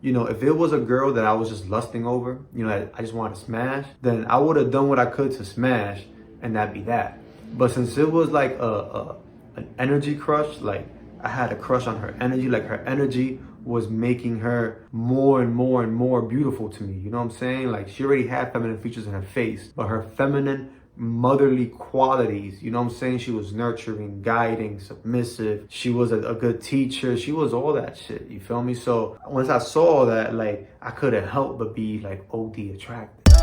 You know, if it was a girl that I was just lusting over, you know, I just wanted to smash, then I would have done what I could to smash, and that'd be that. But since it was like an energy crush, like I had a crush on her energy, like her energy was making her more and more and more beautiful to me. You know what I'm saying? Like she already had feminine features in her face, but her feminine motherly qualities, you know what I'm saying? She was nurturing, guiding, submissive. She was a good teacher. She was all that shit, you feel me? So once I saw that, like, I couldn't help but be like OD attracted.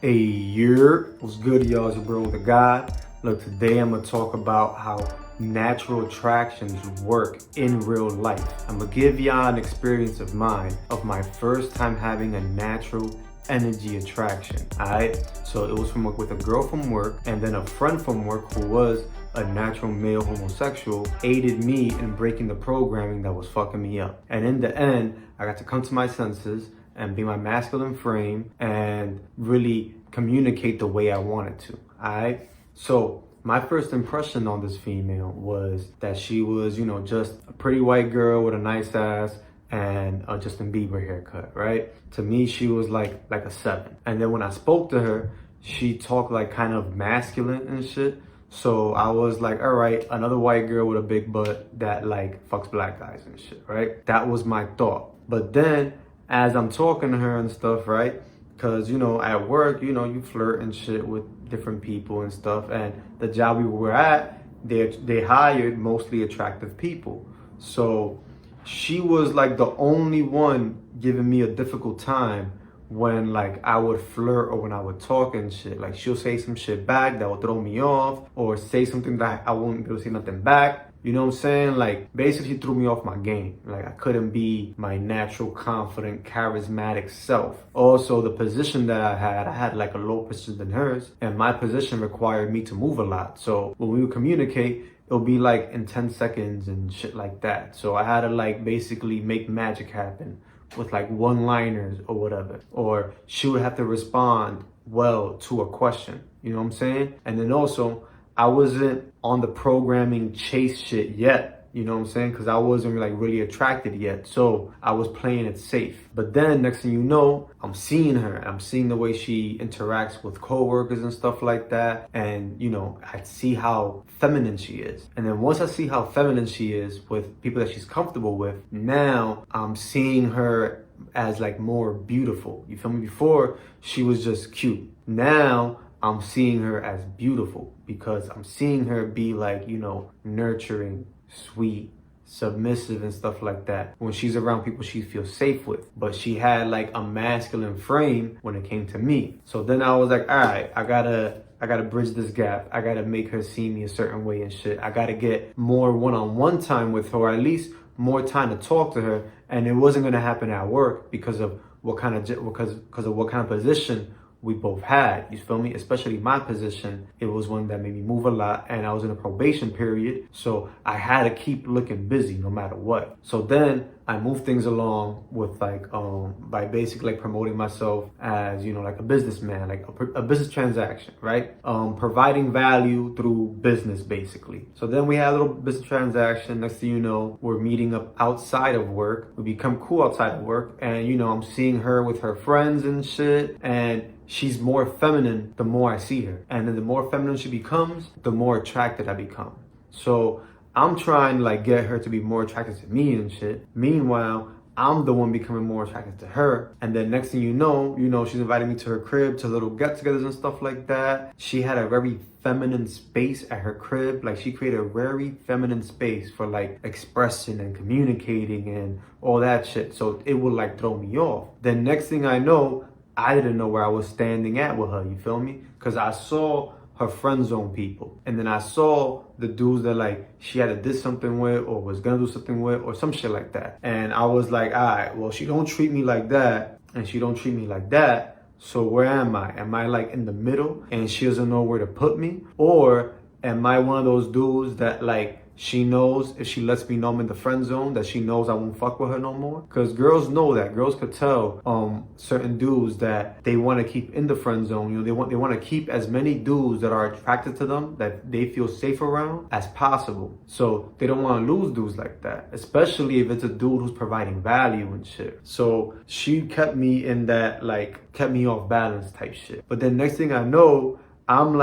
Hey, year, what's good, y'all? It's your bro, the God. Look, today I'm gonna talk about how natural attractions work in real life. I'm gonna give y'all an experience of mine of my first time having a natural energy attraction. Alright, so it was with a girl from work, and then a friend from work who was a natural male homosexual aided me in breaking the programming that was fucking me up. And in the end, I got to come to my senses and be my masculine frame and really communicate the way I wanted to. Alright, so my first impression on this female was that she was, you know, just a pretty white girl with a nice ass and a Justin Bieber haircut, right? To me, she was like a 7. And then when I spoke to her, she talked like kind of masculine and shit. So I was like, all right, another white girl with a big butt that like fucks black guys and shit, right? That was my thought. But then as I'm talking to her and stuff, right? Because, you know, at work, you know, you flirt and shit with different people and stuff. And the job we were at, they hired mostly attractive people. So she was like the only one giving me a difficult time when like I would flirt or when I would talk and shit. Like she'll say some shit back that would throw me off, or say something that I won't be able to say nothing back. You know what I'm saying? Like basically threw me off my game. Like I couldn't be my natural, confident, charismatic self. Also, the position that I had like a low position than hers, and my position required me to move a lot. So when we would communicate, it'll be like in 10 seconds and shit like that. So I had to like basically make magic happen with like one-liners or whatever. Or she would have to respond well to a question. You know what I'm saying? And then also, I wasn't on the programming chase shit yet, you know what I'm saying? Because I wasn't like really attracted yet. So I was playing it safe. But then next thing you know, I'm seeing her. I'm seeing the way she interacts with coworkers and stuff like that. And, you know, I see how feminine she is. And then once I see how feminine she is with people that she's comfortable with, now I'm seeing her as like more beautiful. You feel me? Before, she was just cute. Now, I'm seeing her as beautiful because I'm seeing her be like, you know, nurturing, sweet, submissive and stuff like that when she's around people she feels safe with. But she had like a masculine frame when it came to me. So then I was like, all right, I gotta bridge this gap. I gotta make her see me a certain way and shit. I gotta get more one-on-one time with her, or at least more time to talk to her. And it wasn't gonna happen at work because of what kind of position we both had, you feel me? Especially my position, it was one that made me move a lot, and I was in a probation period, so I had to keep looking busy no matter what. So then I moved things along with like by basically like promoting myself as, you know, like a businessman, like a business transaction, right? Providing value through business basically. So then we had a little business transaction. Next thing you know, we're meeting up outside of work. We become cool outside of work, and you know, I'm seeing her with her friends and shit, and she's more feminine the more I see her. And then the more feminine she becomes, the more attracted I become. So I'm trying to like get her to be more attracted to me and shit. Meanwhile, I'm the one becoming more attracted to her. And then next thing you know, she's inviting me to her crib to little get-togethers and stuff like that. She had a very feminine space at her crib. Like she created a very feminine space for like expressing and communicating and all that shit. So it would like throw me off. Then next thing I know, I didn't know where I was standing at with her, you feel me? Because I saw her friend zone people. And then I saw the dudes that like she had to do something with or was gonna do something with or some shit like that. And I was like, all right, well, she don't treat me like that and she don't treat me like that. So where am I? Am I like in the middle and she doesn't know where to put me? Or am I one of those dudes that like she knows if she lets me know I'm in the friend zone, that she knows I won't fuck with her no more. Because girls know that. Girls could tell certain dudes that they want to keep in the friend zone. You know, they want to keep as many dudes that are attracted to them, that they feel safe around, as possible. So they don't want to lose dudes like that, especially if it's a dude who's providing value and shit. So she kept me in that, like, kept me off balance type shit. But then next thing I know, I'm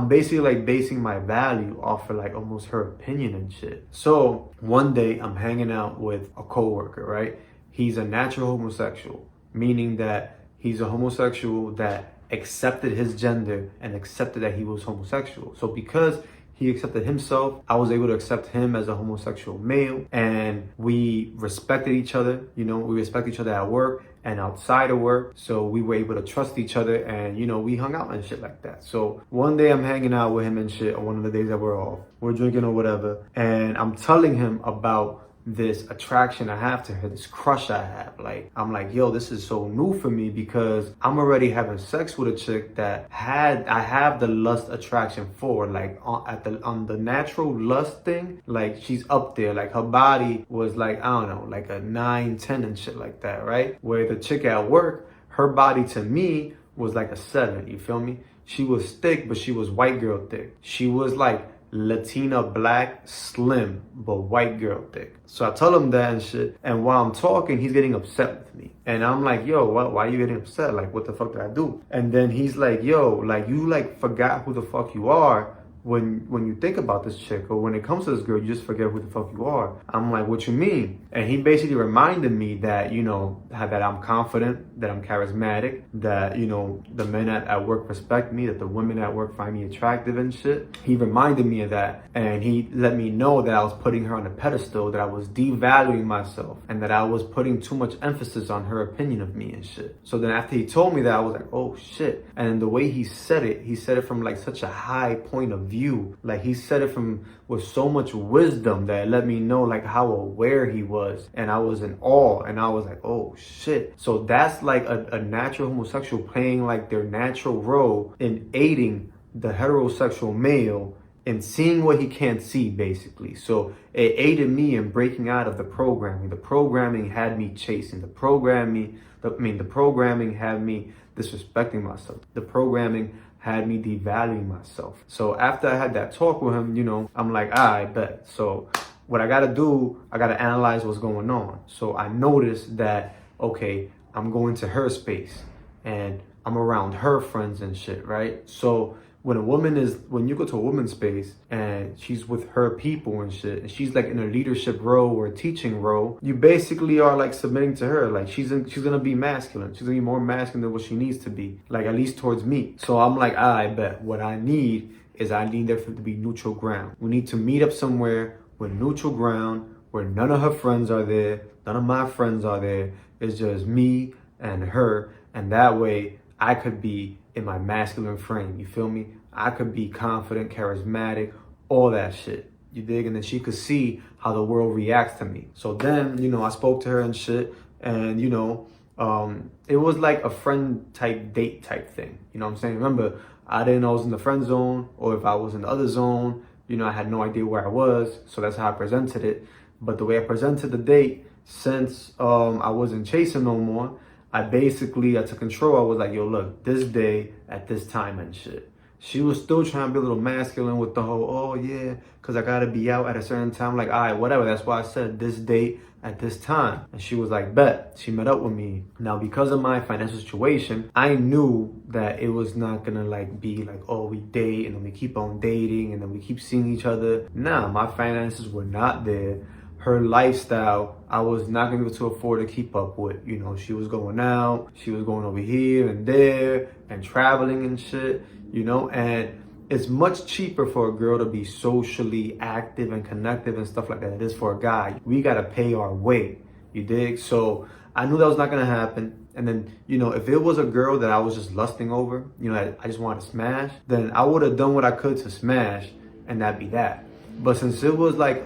basically like basing my value off of like almost her opinion and shit. So one day I'm hanging out with a coworker, right? He's a natural homosexual, meaning that he's a homosexual that accepted his gender and accepted that he was homosexual. So because he accepted himself, I was able to accept him as a homosexual male, and we respected each other. You know, we respect each other at work and outside of work. So we were able to trust each other, and, you know, we hung out and shit like that. So one day I'm hanging out with him and shit on one of the days that we're off. We're drinking or whatever, and I'm telling him about this attraction I have to her, this crush I have. Like, I'm like, yo, this is so new for me, because I'm already having sex with a chick that I have the lust attraction for. Like, on the natural lust thing, like, she's up there. Like, her body was like, I don't know, like a 9, 10 and shit like that, right? Where the chick at work, her body to me was like a 7, you feel me? She was thick, but she was white girl thick. She was like Latina, black, slim, but white girl thick. So I tell him that and shit. And while I'm talking, he's getting upset with me. And I'm like, yo, why are you getting upset? Like, what the fuck did I do? And then he's like, yo, like, you like forgot who the fuck you are when you think about this chick, or when it comes to this girl, you just forget who the fuck you are. I'm like, what you mean? And he basically reminded me that, you know, that I'm confident, that I'm charismatic, that, you know, the men at work respect me, that the women at work find me attractive and shit. He reminded me of that, and he let me know that I was putting her on a pedestal, that I was devaluing myself, and that I was putting too much emphasis on her opinion of me and shit. So then after he told me that, I was like, oh shit. And the way he said it from like such a high point of view. Like, he said it with so much wisdom that it let me know like how aware he was, and I was in awe, and I was like, oh shit. So that's like a natural homosexual playing like their natural role in aiding the heterosexual male and seeing what he can't see, basically. So it aided me in breaking out of the programming. The programming had me chasing. The programming had me disrespecting myself. The programming had me devaluing myself. So after I had that talk with him, you know, I'm like, I bet. So what I gotta do, I gotta analyze what's going on. So I noticed that, okay, I'm going to her space and I'm around her friends and shit, right? So when you go to a woman's space and she's with her people and shit, and she's like in a leadership role or a teaching role, you basically are like submitting to her. Like, she's gonna be masculine. She's gonna be more masculine than what she needs to be, like, at least towards me. So I'm like, I bet what I need there to be neutral ground. We need to meet up somewhere with neutral ground, where none of her friends are there, none of my friends are there. It's just me and her, and that way I could be in my masculine frame, you feel me? I could be confident, charismatic, all that shit, you dig? And then she could see how the world reacts to me. So then, you know, I spoke to her and shit, and, you know, it was like a friend type date type thing, you know what I'm saying? Remember, I didn't know I was in the friend zone, or if I was in the other zone, you know, I had no idea where I was, so that's how I presented it. But the way I presented the date, since I wasn't chasing no more, I took control. I was like, yo, look, this day at this time and shit. She was still trying to be a little masculine with the whole, oh yeah, because I got to be out at a certain time. Like, all right, whatever. That's why I said this date at this time. And she was like, bet. She met up with me. Now, because of my financial situation, I knew that it was not going to like be like, oh, we date and then we keep on dating and then we keep seeing each other. Nah, my finances were not there. Her lifestyle, I was not gonna be able to afford to keep up with. You know, she was going out, she was going over here and there and traveling and shit, you know, and it's much cheaper for a girl to be socially active and connected and stuff like that it is for a guy. We gotta pay our way, you dig? So I knew that was not gonna happen. And then, you know, if it was a girl that I was just lusting over, you know, I just wanted to smash, then I would have done what I could to smash, and that'd be that. But since it was like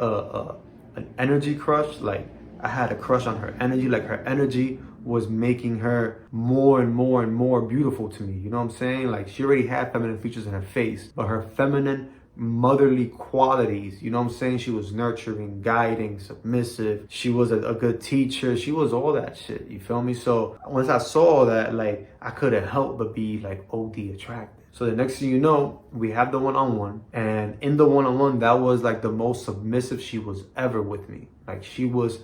an energy crush, like I had a crush on her energy, like her energy was making her more and more and more beautiful to me, you know what I'm saying? Like, she already had feminine features in her face, but her feminine motherly qualities. You know what I'm saying? She was nurturing, guiding, submissive. She was a good teacher. She was all that shit. You feel me? So once I saw that, like, I couldn't help but be like OD attracted. So the next thing you know, we have the one-on-one, and in the one-on-one, that was like the most submissive she was ever with me. Like, she was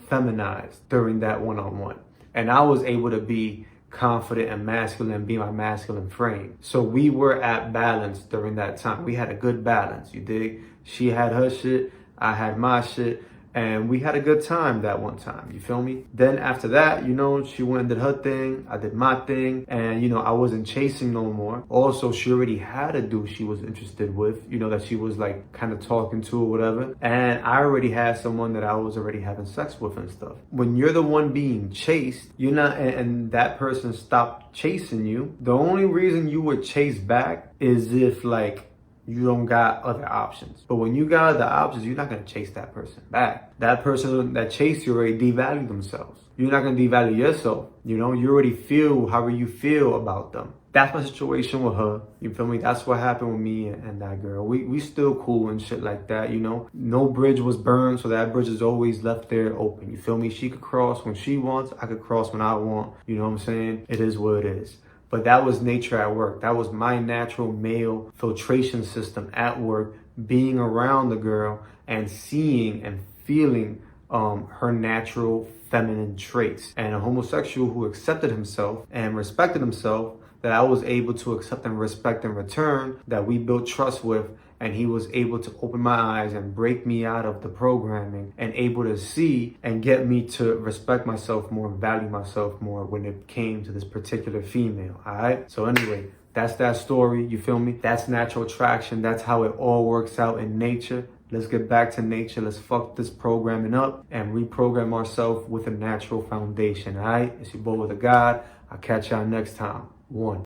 feminized during that one-on-one. And I was able to be confident and masculine and be my masculine frame. So we were at balance during that time. We had a good balance, you dig? She had her shit, I had my shit, and we had a good time that one time, you feel me? Then after that, you know, she went and did her thing, I did my thing, and, you know, I wasn't chasing no more. Also, she already had a dude she was interested with, you know, that she was like kind of talking to or whatever. And I already had someone that I was already having sex with and stuff. When you're the one being chased, you're not, and that person stopped chasing you, the only reason you would chase back is if like, you don't got other options. But when you got other options, you're not gonna chase that person back. That person that chased you already devalued themselves. You're not gonna devalue yourself. You know, you already feel however you feel about them. That's my situation with her. You feel me? That's what happened with me and that girl. We still cool and shit like that, you know? No bridge was burned, so that bridge is always left there open. You feel me? She could cross when she wants, I could cross when I want. You know what I'm saying? It is what it is. But that was nature at work. That was my natural male filtration system at work, being around the girl and seeing and feeling her natural feminine traits. And a homosexual who accepted himself and respected himself, that I was able to accept and respect in return, that we built trust with, and he was able to open my eyes and break me out of the programming and able to see and get me to respect myself more, value myself more when it came to this particular female, all right? So anyway, that's that story, you feel me? That's natural attraction. That's how it all works out in nature. Let's get back to nature. Let's fuck this programming up and reprogram ourselves with a natural foundation, all right? It's your boy with a God. I'll catch y'all next time. One.